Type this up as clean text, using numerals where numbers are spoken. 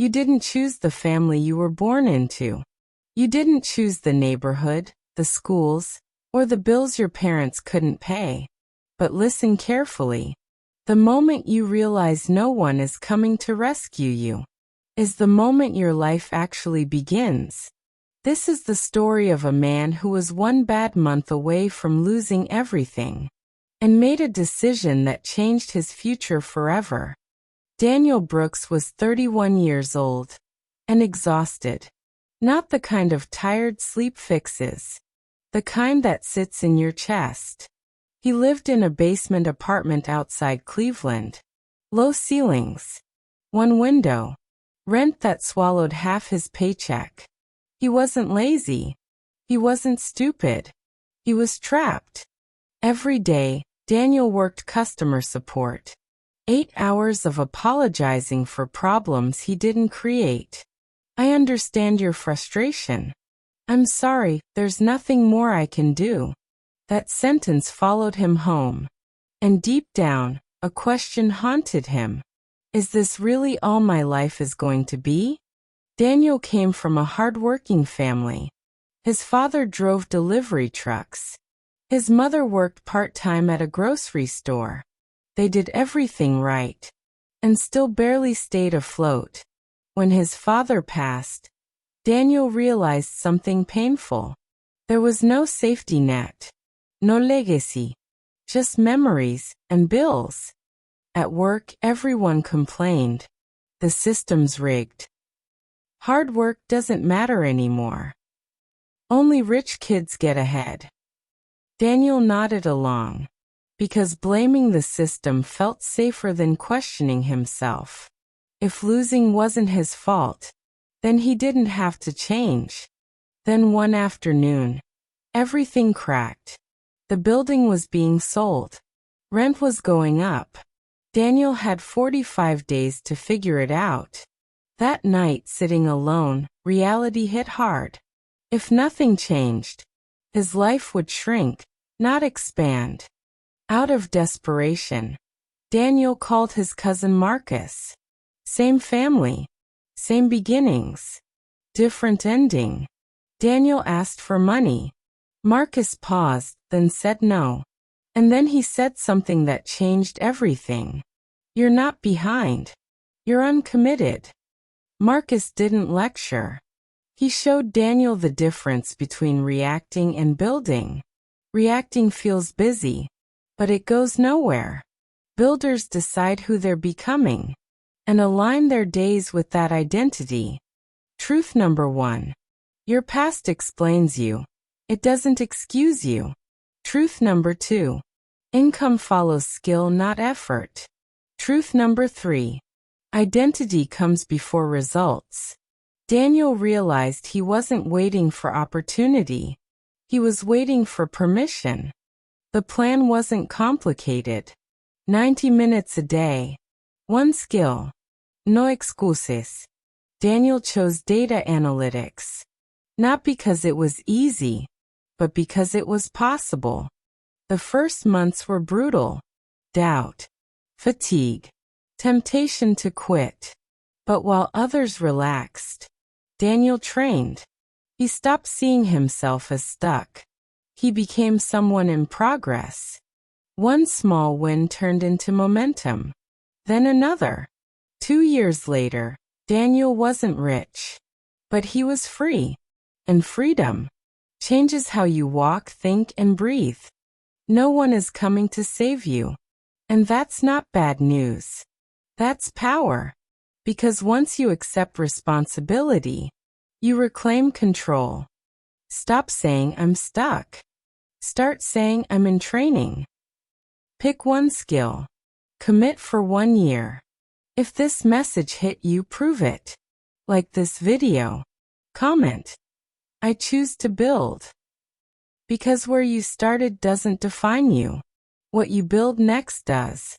You didn't choose the family you were born into. You didn't choose the neighborhood, the schools, or the bills your parents couldn't pay. But listen carefully. The moment you realize no one is coming to rescue you is the moment your life actually begins. This is the story of a man who was one bad month away from losing everything and made a decision that changed his future forever. Daniel Brooks was 31 years old and exhausted. Not the kind of tired sleep fixes. The kind that sits in your chest. He lived in a basement apartment outside Cleveland. Low ceilings. One window. Rent that swallowed half his paycheck. He wasn't lazy. He wasn't stupid. He was trapped. Every day, Daniel worked customer support. 8 hours of apologizing for problems he didn't create. I understand your frustration. I'm sorry, there's nothing more I can do. That sentence followed him home. And deep down, a question haunted him. Is this really all my life is going to be? Daniel came from a hard-working family. His father drove delivery trucks. His mother worked part-time at a grocery store. They did everything right, and still barely stayed afloat. When his father passed, Daniel realized something painful. There was no safety net, no legacy, just memories and bills. At work, everyone complained. The system's rigged. Hard work doesn't matter anymore. Only rich kids get ahead. Daniel nodded along, because blaming the system felt safer than questioning himself. If losing wasn't his fault, then he didn't have to change. Then one afternoon, everything cracked. The building was being sold. Rent was going up. Daniel had 45 days to figure it out. That night, sitting alone, reality hit hard. If nothing changed, his life would shrink, not expand. Out of desperation, Daniel called his cousin Marcus. Same family, same beginnings, different ending. Daniel asked for money. Marcus paused, then said no. And then he said something that changed everything. You're not behind. You're uncommitted. Marcus didn't lecture. He showed Daniel the difference between reacting and building. Reacting feels busy, but it goes nowhere. Builders decide who they're becoming and align their days with that identity. Truth number 1. Your past explains you. It doesn't excuse you. Truth number 2. Income follows skill, not effort. Truth number 3. Identity comes before results. Daniel realized he wasn't waiting for opportunity. He was waiting for permission. The plan wasn't complicated. 90 minutes a day. One skill. No excuses. Daniel chose data analytics. Not because it was easy, but because it was possible. The first months were brutal. Doubt, fatigue, temptation to quit. But while others relaxed, Daniel trained. He stopped seeing himself as stuck. He became someone in progress. One small win turned into momentum. Then another. 2 years later, Daniel wasn't rich, but he was free. And freedom changes how you walk, think, and breathe. No one is coming to save you. And that's not bad news. That's power. Because once you accept responsibility, you reclaim control. Stop saying I'm stuck. Start saying I'm in training. Pick one skill. Commit for 1 year. If this message hit you, prove it. Like this video. Comment. I choose to build. Because where you started doesn't define you. What you build next does.